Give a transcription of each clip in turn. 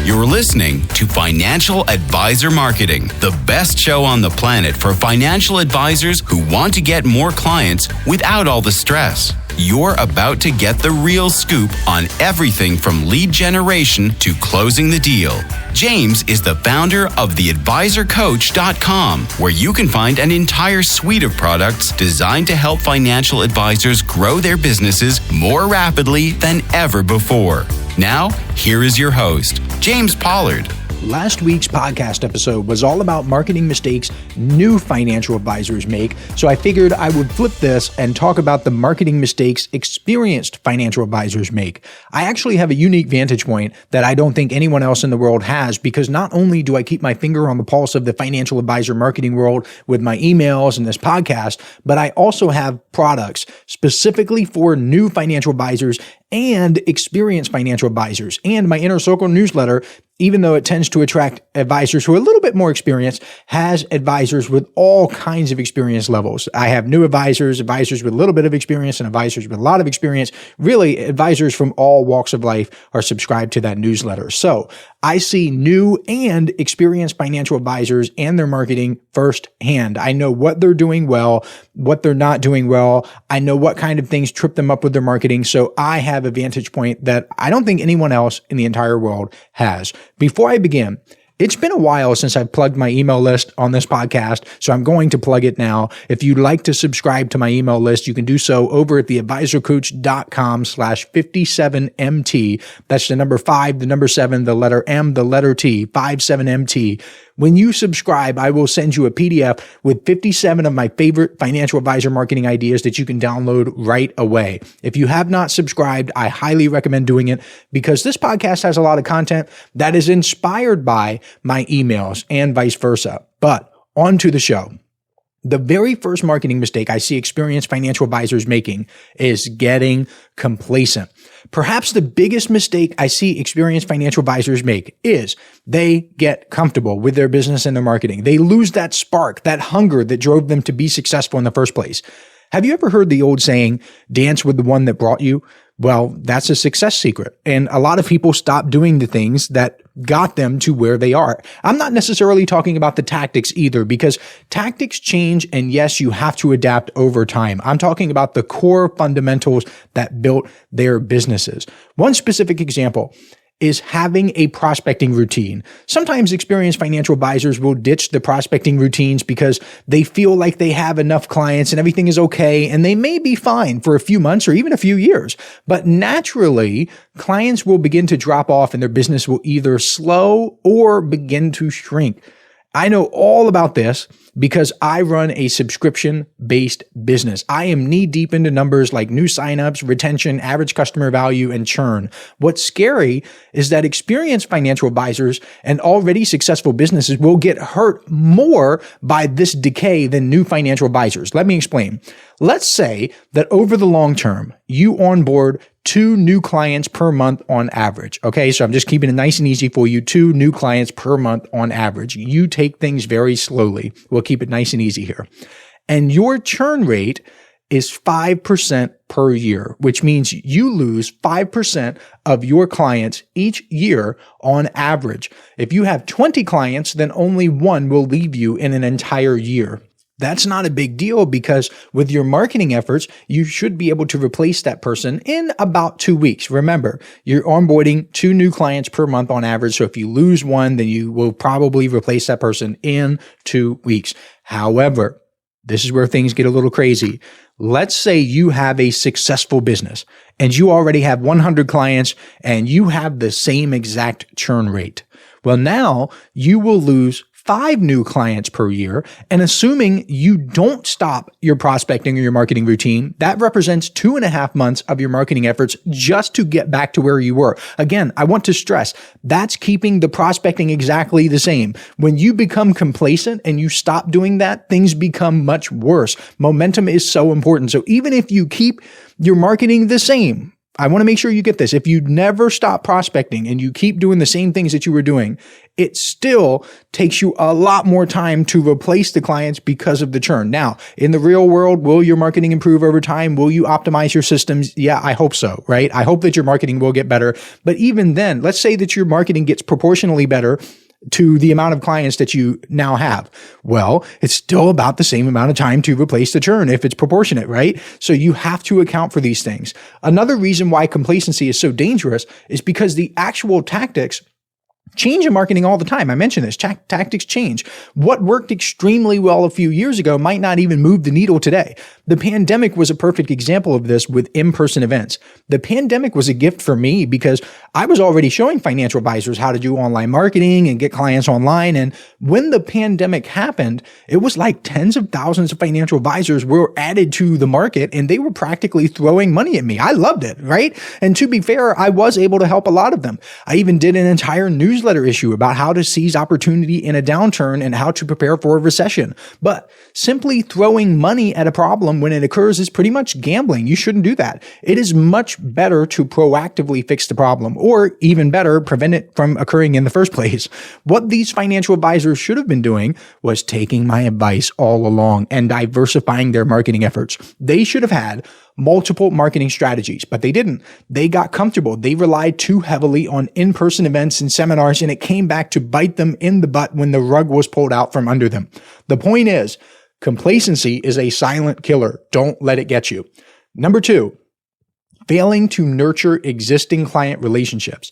You're listening to Financial Advisor Marketing, the best show on the planet for financial advisors who want to get more clients without all the stress. You're about to get the real scoop on everything from lead generation to closing the deal. James is the founder of theadvisorcoach.com, where you can find an entire suite of products designed to help financial advisors grow their businesses more rapidly than ever before. Now, here is your host, James Pollard. Last week's podcast episode was all about marketing mistakes new financial advisors make, so I figured I would flip this and talk about the marketing mistakes experienced financial advisors make. I actually have a unique vantage point that I don't think anyone else in the world has, because not only do I keep my finger on the pulse of the financial advisor marketing world with my emails and this podcast, but I also have products specifically for new financial advisors and experienced financial advisors. And my Inner Circle newsletter, even though it tends to attract advisors who are a little bit more experienced, has advisors with all kinds of experience levels. I have new advisors, advisors with a little bit of experience, and advisors with a lot of experience. Really, advisors from all walks of life are subscribed to that newsletter. So I see new and experienced financial advisors and their marketing firsthand. I know what they're doing well, what they're not doing well. I know what kind of things trip them up with their marketing. So I have a vantage point that I don't think anyone else in the entire world has. Before I begin, it's been a while since I've plugged my email list on this podcast, so I'm going to plug it now. If you'd like to subscribe to my email list, you can do so over at theadvisorcoach.com/57MT. That's the number 5, the number 7, the letter M, the letter T, 57MT. When you subscribe, I will send you a PDF with 57 of my favorite financial advisor marketing ideas that you can download right away. If you have not subscribed, I highly recommend doing it, because this podcast has a lot of content that is inspired by my emails and vice versa. But on to the show. The very first marketing mistake I see experienced financial advisors making is getting complacent. Perhaps the biggest mistake I see experienced financial advisors make is they get comfortable with their business and their marketing. They lose that spark, that hunger that drove them to be successful in the first place. Have you ever heard the old saying, dance with the one that brought you? Well, that's a success secret. And a lot of people stop doing the things that got them to where they are. I'm not necessarily talking about the tactics either, because tactics change, and yes, you have to adapt over time. I'm talking about the core fundamentals that built their businesses. One specific example is having a prospecting routine. Sometimes experienced financial advisors will ditch the prospecting routines because they feel like they have enough clients and everything is okay, and they may be fine for a few months or even a few years. But naturally, clients will begin to drop off and their business will either slow or begin to shrink. I know all about this because I run a subscription-based business. I am knee-deep into numbers like new signups, retention, average customer value, and churn. What's scary is that experienced financial advisors and already successful businesses will get hurt more by this decay than new financial advisors. Let me explain. Let's say that over the long term, you onboard 2 new clients per month on average. Okay, so I'm just keeping it nice and easy for you. 2 new clients per month on average. You take things very slowly. We'll keep it nice and easy here. And your churn rate is 5% per year, which means you lose 5% of your clients each year on average. If you have 20 clients, then only 1 will leave you in an entire year. That's not a big deal, because with your marketing efforts, you should be able to replace that person in about 2 weeks. Remember, you're onboarding 2 new clients per month on average. So if you lose 1, then you will probably replace that person in 2 weeks. However, this is where things get a little crazy. Let's say you have a successful business and you already have 100 clients and you have the same exact churn rate. Well, now you will lose 5 new clients per year. And assuming you don't stop your prospecting or your marketing routine, that represents 2.5 months of your marketing efforts just to get back to where you were. Again, I want to stress that's keeping the prospecting exactly the same. When you become complacent and you stop doing that, things become much worse. Momentum is so important. So even if you keep your marketing the same, I want to make sure you get this. If you never stop prospecting and you keep doing the same things that you were doing, it still takes you a lot more time to replace the clients because of the churn. Now, in the real world, will your marketing improve over time? Will you optimize your systems? Yeah, I hope so, right? I hope that your marketing will get better. But even then, let's say that your marketing gets proportionally better to the amount of clients that you now have. Well, it's still about the same amount of time to replace the churn if it's proportionate, right? So you have to account for these things. Another reason why complacency is so dangerous is because the actual tactics change in marketing all the time. I mentioned this. Tactics change. What worked extremely well a few years ago might not even move the needle today. The pandemic was a perfect example of this with in-person events. The pandemic was a gift for me because I was already showing financial advisors how to do online marketing and get clients online. And when the pandemic happened, it was like tens of thousands of financial advisors were added to the market and they were practically throwing money at me. I loved it, right? And to be fair, I was able to help a lot of them. I even did an entire newsletter issue about how to seize opportunity in a downturn and how to prepare for a recession. But simply throwing money at a problem when it occurs is pretty much gambling. You shouldn't do that. It is much better to proactively fix the problem, or even better, prevent it from occurring in the first place. What these financial advisors should have been doing was taking my advice all along and diversifying their marketing efforts. They should have had multiple marketing strategies, but they didn't. They got comfortable. They relied too heavily on in-person events and seminars, and it came back to bite them in the butt when the rug was pulled out from under them. The point is, complacency is a silent killer. Don't let it get you. Number 2, failing to nurture existing client relationships.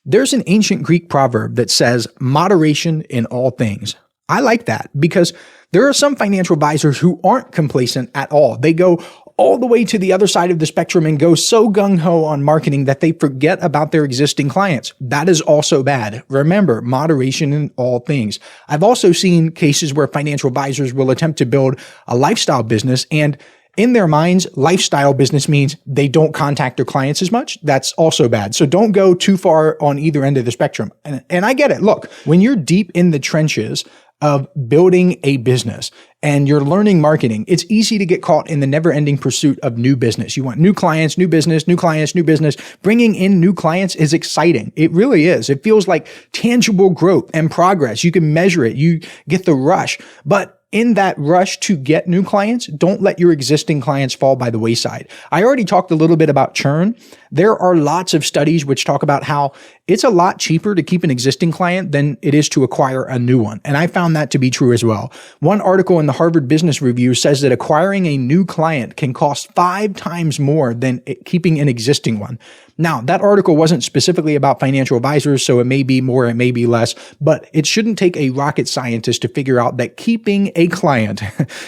There's an ancient Greek proverb that says, moderation in all things. I like that because there are some financial advisors who aren't complacent at all. They go all the way to the other side of the spectrum and go so gung-ho on marketing that they forget about their existing clients. That is also bad. Remember, moderation in all things. I've also seen cases where financial advisors will attempt to build a lifestyle business, and in their minds, lifestyle business means they don't contact their clients as much. That's also bad. So don't go too far on either end of the spectrum. And I get it. Look, when you're deep in the trenches of building a business and you're learning marketing, it's easy to get caught in the never-ending pursuit of new business. You want new clients, new business, new clients, new business. Bringing in new clients is exciting. It really is. It feels like tangible growth and progress. You can measure it. You get the rush. But in that rush to get new clients, don't let your existing clients fall by the wayside. I already talked a little bit about churn. There are lots of studies which talk about how it's a lot cheaper to keep an existing client than it is to acquire a new one. And I found that to be true as well. One article in the Harvard Business Review says that acquiring a new client can cost 5 times more than keeping an existing one. Now, that article wasn't specifically about financial advisors, so it may be more, it may be less, but it shouldn't take a rocket scientist to figure out that keeping a client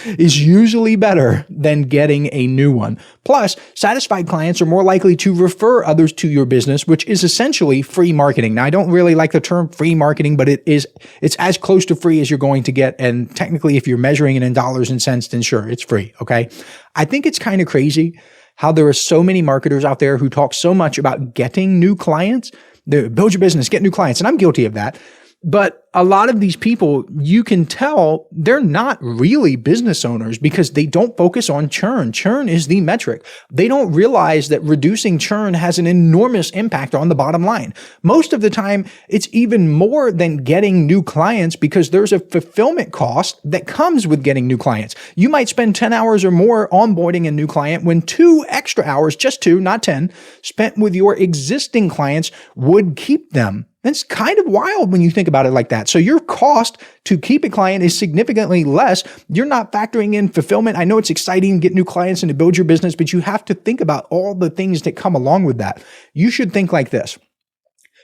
is usually better than getting a new one. Plus, satisfied clients are more likely to refer others to your business, which is essentially free marketing. Now, I don't really like the term free marketing, but it's as close to free as you're going to get. And technically, if you're measuring it in dollars and cents, then sure, it's free. Okay. I think it's kind of crazy how there are so many marketers out there who talk so much about getting new clients. Build your business, get new clients. And I'm guilty of that. But a lot of these people, you can tell they're not really business owners because they don't focus on churn. Churn is the metric. They don't realize that reducing churn has an enormous impact on the bottom line. Most of the time, it's even more than getting new clients because there's a fulfillment cost that comes with getting new clients. You might spend 10 hours or more onboarding a new client when 2 extra hours, just 2, not 10, spent with your existing clients would keep them. That's kind of wild when you think about it like that. So your cost to keep a client is significantly less. You're not factoring in fulfillment. I know it's exciting to get new clients and to build your business, but you have to think about all the things that come along with that. You should think like this.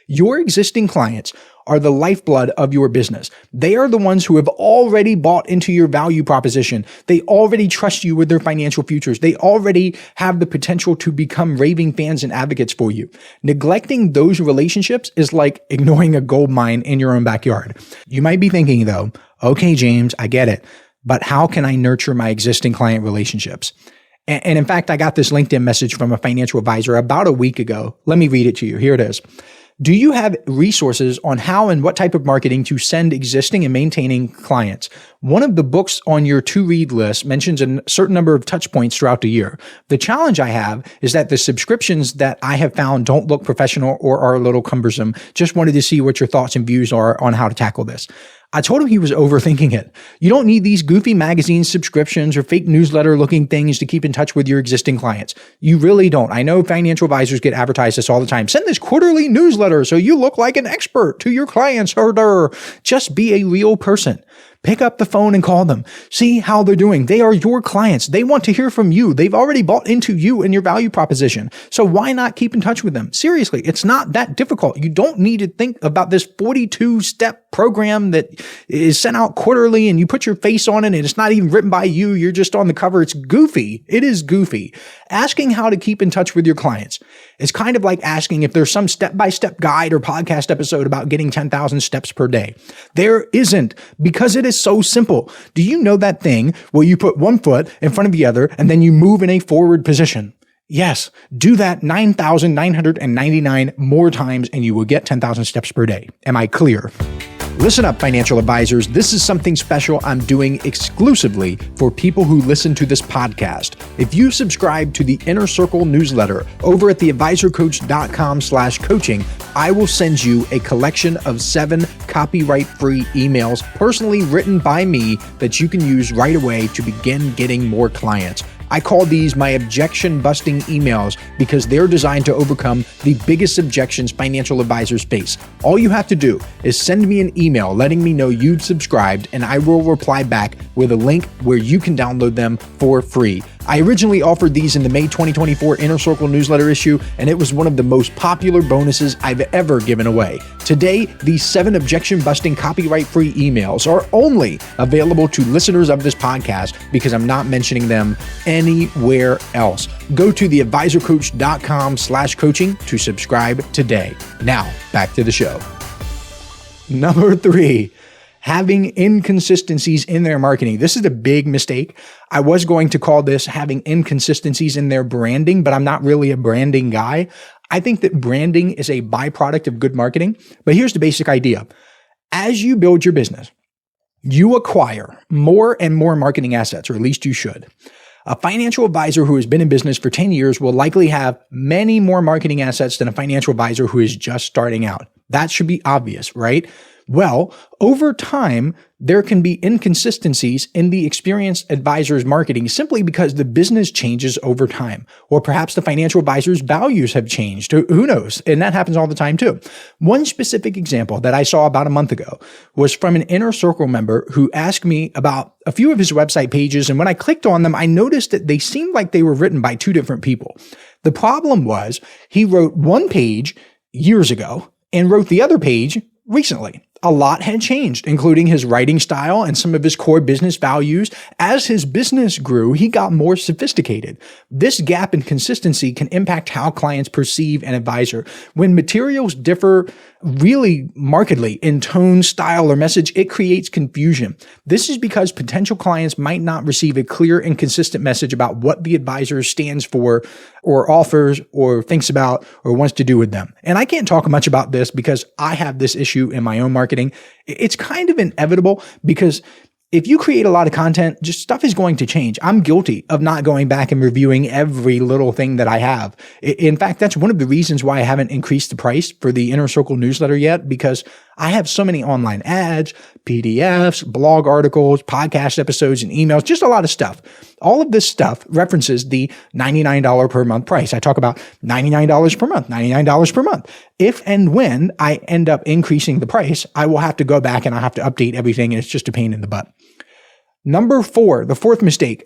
Your existing clients are the lifeblood of your business. They are the ones who have already bought into your value proposition. They already trust you with their financial futures. They already have the potential to become raving fans and advocates for you. Neglecting those relationships is like ignoring a gold mine in your own backyard. You might be thinking though, okay, James, I get it, but how can I nurture my existing client relationships? And in fact, I got this LinkedIn message from a financial advisor about a week ago. Let me read it to you. Here it is. Do you have resources on how and what type of marketing to send existing and maintaining clients? One of the books on your to-read list mentions a certain number of touch points throughout the year. The challenge I have is that the subscriptions that I have found don't look professional or are a little cumbersome. Just wanted to see what your thoughts and views are on how to tackle this. I told him he was overthinking it. You don't need these goofy magazine subscriptions or fake newsletter looking things to keep in touch with your existing clients. You really don't. I know financial advisors get advertised this all the time. Send this quarterly newsletter so you look like an expert to your clients. Just be a real person. Pick up the phone and call them. See how they're doing. They are your clients. They want to hear from you. They've already bought into you and your value proposition. So why not keep in touch with them? Seriously, it's not that difficult. You don't need to think about this 42-step program that is sent out quarterly and you put your face on it and it's not even written by you. You're just on the cover. It's goofy. It is goofy. Asking how to keep in touch with your clients is kind of like asking if there's some step-by-step guide or podcast episode about getting 10,000 steps per day. There isn't, because it is so simple. Do you know that thing where you put one foot in front of the other and then you move in a forward position? Yes, do that 9,999 more times and you will get 10,000 steps per day. Am I clear? Listen up, financial advisors. This is something special I'm doing exclusively for people who listen to this podcast. If you subscribe to the Inner Circle newsletter over at theadvisorcoach.com/coaching, I will send you a collection of 7 copyright-free emails personally written by me that you can use right away to begin getting more clients. I call these my objection-busting emails because they're designed to overcome the biggest objections financial advisors face. All you have to do is send me an email letting me know you've subscribed, and I will reply back with a link where you can download them for free. I originally offered these in the May 2024 Inner Circle newsletter issue, and it was one of the most popular bonuses I've ever given away. Today, these 7 objection-busting copyright-free emails are only available to listeners of this podcast because I'm not mentioning them anywhere else. Go to theadvisorcoach.com/coaching to subscribe today. Now, back to the show. Number 3. Having inconsistencies in their marketing. This is a big mistake. I was going to call this having inconsistencies in their branding, but I'm not really a branding guy. I think that branding is a byproduct of good marketing. But here's the basic idea. As you build your business, you acquire more and more marketing assets, or at least you should. A financial advisor who has been in business for 10 years will likely have many more marketing assets than a financial advisor who is just starting out. That should be obvious, right? Well, over time, there can be inconsistencies in the experienced advisor's marketing simply because the business changes over time, or perhaps the financial advisor's values have changed. Who knows? And that happens all the time too. One specific example that I saw about a month ago was from an Inner Circle member who asked me about a few of his website pages. And when I clicked on them, I noticed that they seemed like they were written by 2 different people. The problem was he wrote one page years ago and wrote the other page recently. A lot had changed, including his writing style and some of his core business values. As his business grew, he got more sophisticated. This gap in consistency can impact how clients perceive an advisor. When materials differ really markedly in tone, style, or message, it creates confusion. This is because potential clients might not receive a clear and consistent message about what the advisor stands for or offers or thinks about or wants to do with them. And I can't talk much about this because I have this issue in my own marketing. It's kind of inevitable because if you create a lot of content, just stuff is going to change. I'm guilty of not going back and reviewing every little thing that I have. In fact, that's one of the reasons why I haven't increased the price for the Inner Circle newsletter yet, because I have so many online ads, PDFs, blog articles, podcast episodes, and emails, just a lot of stuff. All of this stuff references the $99 per month price. I talk about $99 per month, $99 per month. If and when I end up increasing the price, I will have to go back and I have to update everything, and it's just a pain in the butt. Number 4, the 4th mistake,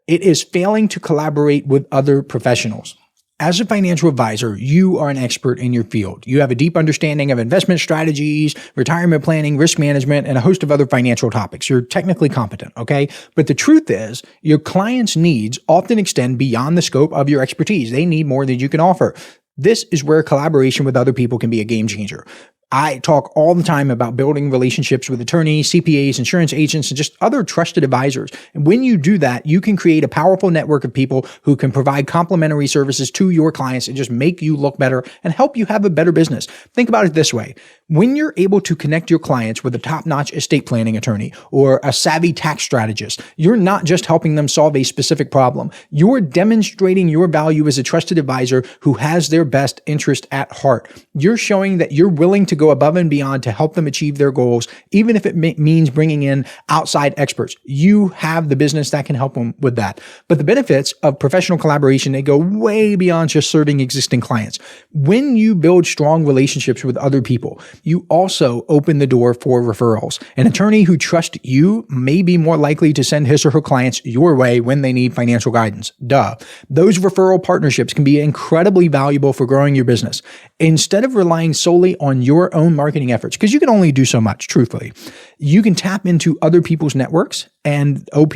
it is failing to collaborate with other professionals. As a financial advisor, you are an expert in your field. You have a deep understanding of investment strategies, retirement planning, risk management, and a host of other financial topics. You're technically competent, okay? But the truth is, your clients' needs often extend beyond the scope of your expertise. They need more than you can offer. This is where collaboration with other people can be a game changer. I talk all the time about building relationships with attorneys, CPAs, insurance agents, and just other trusted advisors. And when you do that, you can create a powerful network of people who can provide complimentary services to your clients and just make you look better and help you have a better business. Think about it this way. When you're able to connect your clients with a top-notch estate planning attorney or a savvy tax strategist, you're not just helping them solve a specific problem. You're demonstrating your value as a trusted advisor who has their best interest at heart. You're showing that you're willing to go above and beyond to help them achieve their goals, even if it means bringing in outside experts. You have the business that can help them with that. But the benefits of professional collaboration, they go way beyond just serving existing clients. When you build strong relationships with other people, you also open the door for referrals. An attorney who trusts you may be more likely to send his or her clients your way when they need financial guidance. Duh. Those referral partnerships can be incredibly valuable for growing your business. Instead of relying solely on your own marketing efforts, because you can only do so much, truthfully, you can tap into other people's networks, and OP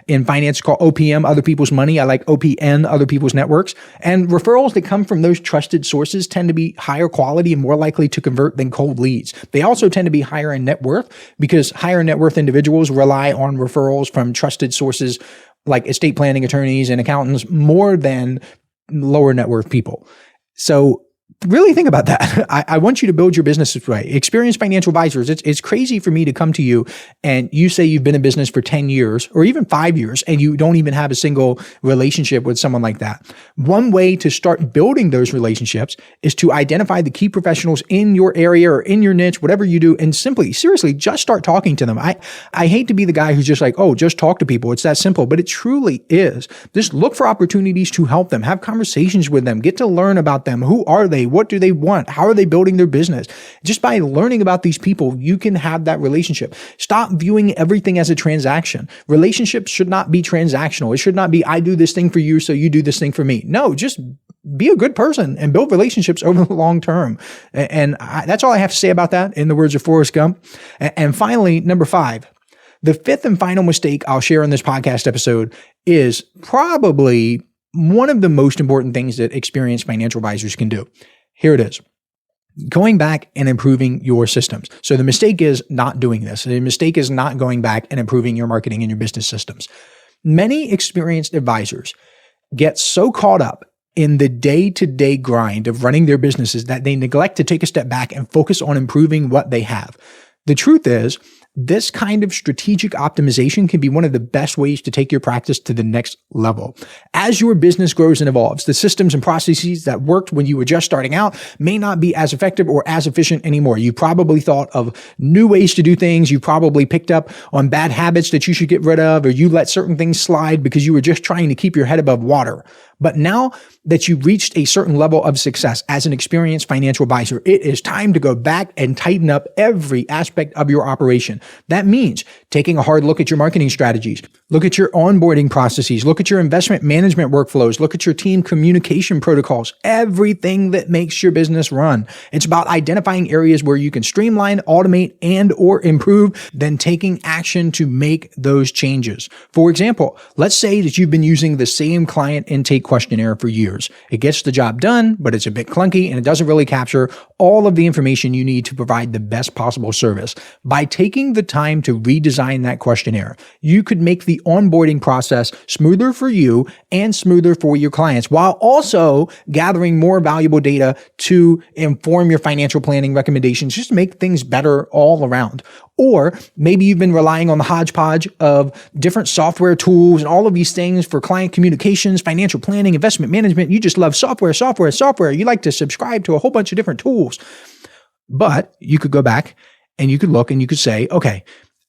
in finance called OPM, other people's money. I like OPN, other people's networks. And referrals that come from those trusted sources tend to be higher quality and more likely to convert than cold leads. They also tend to be higher in net worth because higher net worth individuals rely on referrals from trusted sources like estate planning attorneys and accountants more than lower net worth people. So really think about that. I want you to build your business this way. Experienced financial advisors, it's crazy for me to come to you and you say you've been in business for 10 years or even 5 years and you don't even have a single relationship with someone like that. One way to start building those relationships is to identify the key professionals in your area or in your niche, whatever you do, and seriously, just start talking to them. I hate to be the guy who's just like, oh, just talk to people. It's that simple, but it truly is. Just look for opportunities to help them, have conversations with them, get to learn about them. Who are they? What do they want? How are they building their business? Just by learning about these people, you can have that relationship. Stop viewing everything as a transaction. Relationships should not be transactional. It should not be, I do this thing for you, so you do this thing for me. No, just be a good person and build relationships over the long term. And that's all I have to say about that in the words of Forrest Gump. And finally, number 5, the fifth and final mistake I'll share in this podcast episode is probably one of the most important things that experienced financial advisors can do. Here it is. Going back and improving your systems. So the mistake is not doing this. The mistake is not going back and improving your marketing and your business systems. Many experienced advisors get so caught up in the day-to-day grind of running their businesses that they neglect to take a step back and focus on improving what they have. The truth is, this kind of strategic optimization can be one of the best ways to take your practice to the next level. As your business grows and evolves, the systems and processes that worked when you were just starting out may not be as effective or as efficient anymore. You probably thought of new ways to do things. You probably picked up on bad habits that you should get rid of, or you let certain things slide because you were just trying to keep your head above water. But now that you've reached a certain level of success as an experienced financial advisor, it is time to go back and tighten up every aspect of your operation. That means taking a hard look at your marketing strategies, look at your onboarding processes, look at your investment management workflows, look at your team communication protocols, everything that makes your business run. It's about identifying areas where you can streamline, automate, and or improve, then taking action to make those changes. For example, let's say that you've been using the same client intake questionnaire for years. It gets the job done, but it's a bit clunky and it doesn't really capture all of the information you need to provide the best possible service. By taking the time to redesign that questionnaire, you could make the onboarding process smoother for you and smoother for your clients, while also gathering more valuable data to inform your financial planning recommendations, just to make things better all around. Or maybe you've been relying on the hodgepodge of different software tools and all of these things for client communications, financial planning, investment management. You just love software. You like to subscribe to a whole bunch of different tools. But you could go back and you could look and you could say, okay,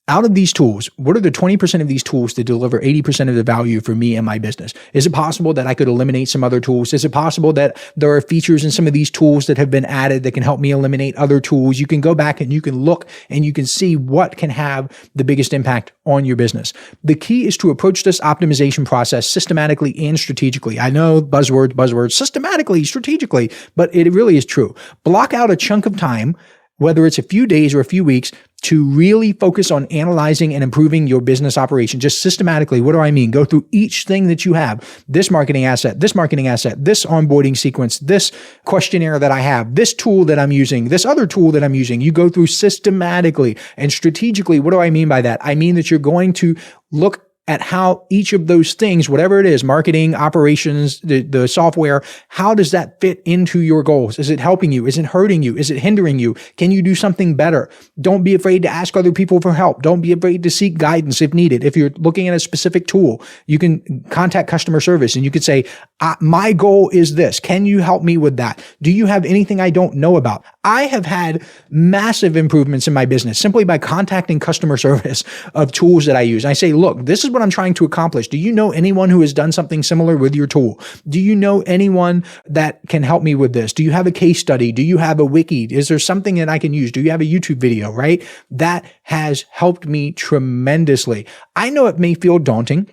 out of these tools, what are the 20% of these tools that deliver 80% of the value for me and my business? Is it possible that I could eliminate some other tools? Is it possible that there are features in some of these tools that have been added that can help me eliminate other tools? You can go back and you can look and you can see what can have the biggest impact on your business. The key is to approach this optimization process systematically and strategically. I know buzzwords, systematically, strategically, but it really is true. Block out a chunk of time whether it's a few days or a few weeks, to really focus on analyzing and improving your business operation. Just systematically, what do I mean? Go through each thing that you have, this marketing asset, this onboarding sequence, this questionnaire that I have, this tool that I'm using, this other tool that I'm using. You go through systematically and strategically. What do I mean by that? I mean that you're going to look at how each of those things, whatever it is, marketing, operations, the software, how does that fit into your goals? Is it helping you? Is it hurting you? Is it hindering you? Can you do something better? Don't be afraid to ask other people for help. Don't be afraid to seek guidance if needed. If you're looking at a specific tool, you can contact customer service and you could say, my goal is this. Can you help me with that? Do you have anything I don't know about? I have had massive improvements in my business simply by contacting customer service of tools that I use. I say, look, this is what I'm trying to accomplish. Do you know anyone who has done something similar with your tool? Do you know anyone that can help me with this? Do you have a case study? Do you have a wiki? Is there something that I can use? Do you have a YouTube video, right? That has helped me tremendously. I know it may feel daunting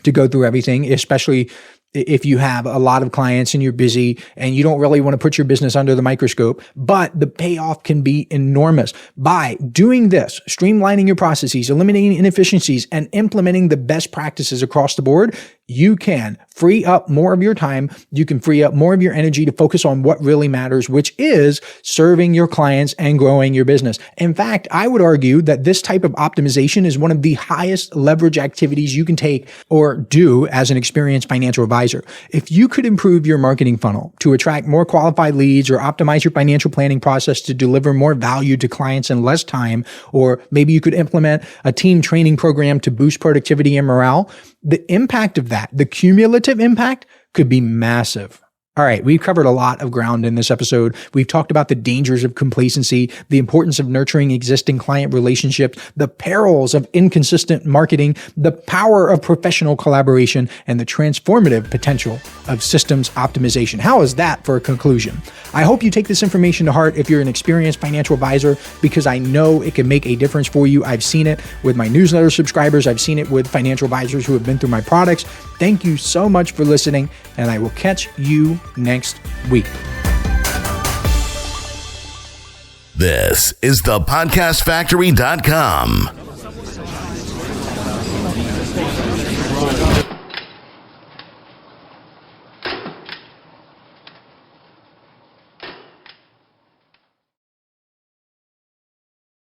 to go through everything, especially if you have a lot of clients and you're busy and you don't really want to put your business under the microscope, but the payoff can be enormous. By doing this, streamlining your processes, eliminating inefficiencies, and implementing the best practices across the board, you can free up more of your time. You can free up more of your energy to focus on what really matters, which is serving your clients and growing your business. In fact, I would argue that this type of optimization is one of the highest leverage activities you can take or do as an experienced financial advisor. If you could improve your marketing funnel to attract more qualified leads or optimize your financial planning process to deliver more value to clients in less time, or maybe you could implement a team training program to boost productivity and morale, the impact of that, the cumulative impact, could be massive. All right, we've covered a lot of ground in this episode. We've talked about the dangers of complacency, the importance of nurturing existing client relationships, the perils of inconsistent marketing, the power of professional collaboration, and the transformative potential of systems optimization. How is that for a conclusion? I hope you take this information to heart if you're an experienced financial advisor, because I know it can make a difference for you. I've seen it with my newsletter subscribers. I've seen it with financial advisors who have been through my products. Thank you so much for listening, and I will catch you next week. This is thepodcastfactory.com.